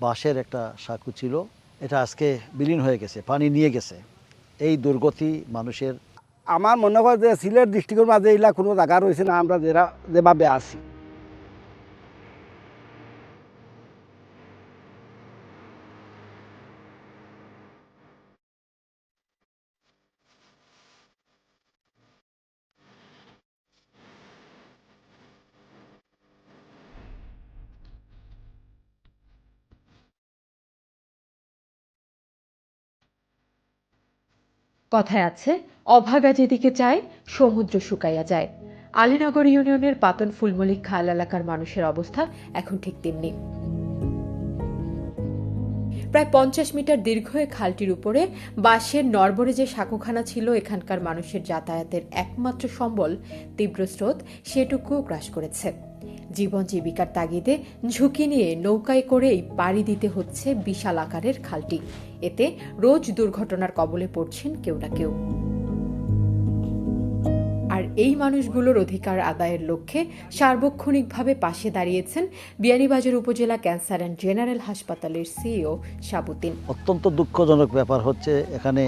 বাঁশের একটা সাঁকো ছিল, এটা আজকে বিলীন হয়ে গেছে, পানি নিয়ে গেছে। এই দুর্গতি মানুষের। আমার মনে হয় যে সিলেট ডিস্ট্রিক্টের মাঝে এইলা কোনো জায়গা রয়েছে না, আমরা যেভাবে আছি। কথায় আছে, অভাগা যেদিকে চায় সমুদ্র শুকাইয়া যায়। আলীনগর ইউনিয়নের পাতন ফুলমলিক খাল এলাকার মানুষের অবস্থা এখন ঠিক তেমনি। প্রায় 50 মিটার দীর্ঘ এই খালটির উপরে বাঁশের নড়বড়ে যে সাঁকোখানা ছিল, এখানকার মানুষের যাতায়াতের একমাত্র সম্বল তীব্র স্রোত সেটুকুও গ্রাস করেছে। জীবন জীবিকার তাগিদে ঝুঁকি নিয়ে নৌকায় করেই পাড়ি দিতে হচ্ছে বিশাল আকারের খালটি। এতে রোজ দুর্ঘটনার কবলে পড়ছেন কেউ না কেউ। আর এই মানুষগুলোর অধিকার আদায়ের লক্ষ্যে সার্বক্ষণিকভাবে পাশে দাঁড়িয়েছেন বিয়ানীবাজার উপজেলা ক্যান্সার অ্যান্ড জেনারেল হাসপাতালের সিইও শাহাবুদ্দিন। অত্যন্ত দুঃখজনক ব্যাপার হচ্ছে, এখানে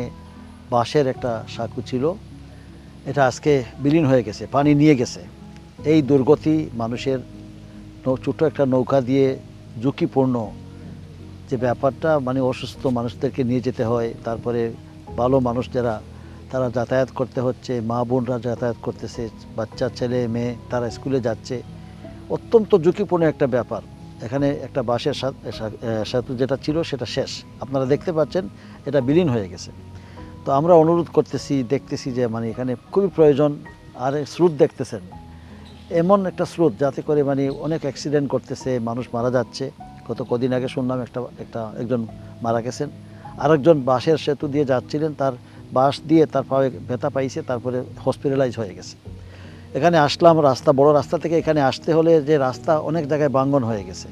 বাঁশের একটা সাঁকো ছিল, এটা আজকে বিলীন হয়ে গেছে, পানি নিয়ে গেছে। এই দুর্গতি মানুষের। ছোটো একটা নৌকা দিয়ে ঝুঁকিপূর্ণ যে ব্যাপারটা, মানে অসুস্থ মানুষদেরকে নিয়ে যেতে হয়, তারপরে ভালো মানুষ যারা তারা যাতায়াত করতে হচ্ছে, মা বোনরা যাতায়াত করতেছে, বাচ্চা ছেলে মেয়ে তারা স্কুলে যাচ্ছে। অত্যন্ত ঝুঁকিপূর্ণ একটা ব্যাপার। এখানে একটা বাঁশের সেতু যেটা ছিল সেটা শেষ, আপনারা দেখতে পাচ্ছেন এটা বিলীন হয়ে গেছে। তো আমরা অনুরোধ করতেছি, দেখতেছি যে মানে এখানে খুবই প্রয়োজন। আর স্রোত দেখতেছেন, এমন একটা স্রোত যাতে করে মানে অনেক অ্যাক্সিডেন্ট করতেছে, মানুষ মারা যাচ্ছে। কদিন আগে শুনলাম একজন মারা গেছেন। আরেকজন বাঁশের সেতু দিয়ে যাচ্ছিলেন, তার বাঁশ দিয়ে তার পায়ে ব্যথা পাইছে, তারপরে হসপিটালাইজ হয়ে গেছে। এখানে আসলাম, রাস্তা বড় রাস্তা থেকে এখানে আসতে হলে যে রাস্তা অনেক জায়গায় ভাঙন হয়ে গেছে,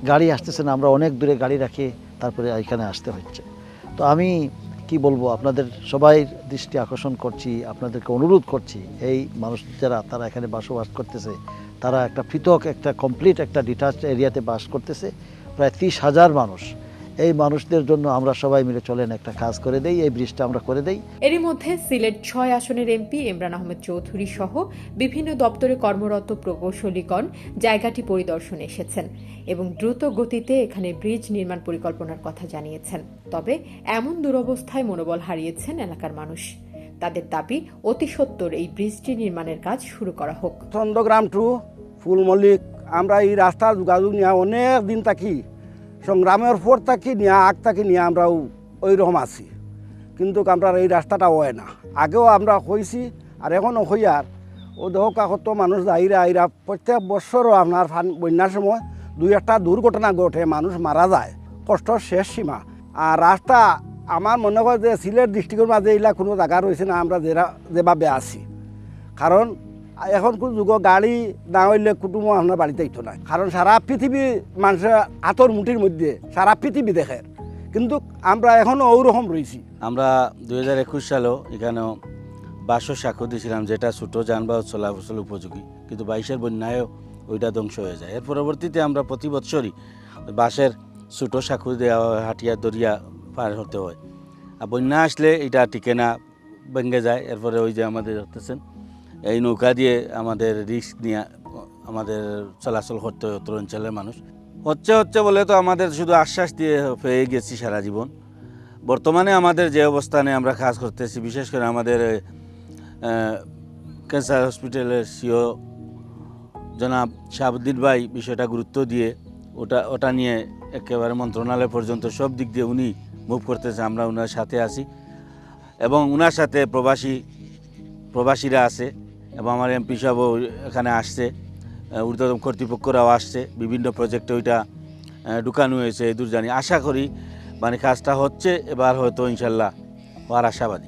গাড়ি আসতেছে না, আমরা অনেক দূরে গাড়ি রাখি তারপরে এখানে আসতে হচ্ছে। তো আমি কি বলবো, আপনাদের সবাই দৃষ্টি আকর্ষণ করছি, আপনাদেরকে অনুরোধ করছি, এই মানুষ যারা তারা এখানে বসবাস করতেছে, তারা একটা পৃথক একটা কমপ্লিট একটা ডিটাচড এরিয়াতে বাস করতেছে, প্রায় 30,000 মানুষ। এই মানুষদের জন্য আমরা সবাই মিলে চলেন একটা কাজ করে দেই, এই ব্রিজটা আমরা করে দেই। এরই মধ্যে সিলেট 6 আসনের এমপি ইমরান আহমেদ চৌধুরী সহ বিভিন্ন দপ্তরে কর্মরত প্রকৌশলীগণ জায়গাটি পরিদর্শনে এসেছেন এবং দ্রুত গতিতে এখানে ব্রিজ নির্মাণ পরিকল্পনার কথা জানিয়েছেন। তবে এমন দুরবস্থায় মনোবল হারিয়েছেন এলাকার মানুষ। তাদের দাবি, অতি সত্বর এই ব্রিজটি নির্মাণের কাজ শুরু করা হোক। চন্দ্রগ্রাম টু ফুলমল্লিক আমরা এই রাস্তার যোগাযোগ নিয়ে অনেক দিন থাকি, সংগ্রামের পর থাকি নিয়ে আগ থাকি নিয়ে আমরাও ওই রকম আছি, কিন্তু আমরা এই রাস্তাটা হয় না। আগেও আমরা হয়েছি আর এখনও হই। আর ও দেহ কাকত মানুষ আইরা প্রত্যেক বছরও আপনার বন্যার সময় 2-1টা দুর্ঘটনা ঘটে, মানুষ মারা যায়, কষ্ট শেষ সীমা। আর রাস্তা আমার মনে হয় যে সিলেট ডিস্ট্রিক্টের মাঝে এইলা কোনো জায়গা রয়েছে না, আমরা যেভাবে আছি। কারণ এখন কোন যুগ গাড়ি না হইলে কুটুমও আপনার বাড়িতে ইতো নাই, কারণ সারা পৃথিবী মানুষের হাতর মুঠির মধ্যে, সারা পৃথিবী দেখে, কিন্তু আমরা এখনও ওরকম রয়েছি। আমরা 2021 সালেও এখানেও বাঁশের সাঁকো দিয়েছিলাম, যেটা ছোটো যানবাহন চলাচল উপযোগী, কিন্তু 22-এর বন্যায়ও ওইটা ধ্বংস হয়ে যায়। এর পরবর্তীতে আমরা প্রতি বছরই বাঁশের ছোটো সাঁকো দেওয়া হয়, হাটিয়া দরিয়া পার হতে হয়। আর বন্যা আসলে এটা টিকে না, ভেঙে যায়। এরপরে ওই যে আমাদের দেখতেছেন এই নৌকা দিয়ে আমাদের রিস্ক নিয়ে আমাদের চলাচল করতে হয় উত্তর অঞ্চলের মানুষ। হচ্ছে বলে তো আমাদের শুধু আশ্বাস দিয়ে পেয়ে গেছি সারা জীবন। বর্তমানে আমাদের যে অবস্থানে আমরা কাজ করতেছি, বিশেষ করে আমাদের ক্যান্সার হসপিটালের সিও জনাব শাহাবুদ্দিন ভাই বিষয়টা গুরুত্ব দিয়ে ওটা নিয়ে একেবারে মন্ত্রণালয় পর্যন্ত সব দিক দিয়ে উনি মুভ করতেছে। আমরা ওনার সাথে আছি এবং ওনার সাথে প্রবাসীরা আছে এবং আমার এমপি সাহেবও এখানে আসছে, ঊর্ধ্বতন কর্তৃপক্ষরাও আসছে, বিভিন্ন প্রজেক্টে ওইটা ঢুকানো হয়েছে। দূর জানি আশা করি মানে কাজটা হচ্ছে, এবার হয়তো ইনশাল্লাহ হওয়ার আশাবাদী।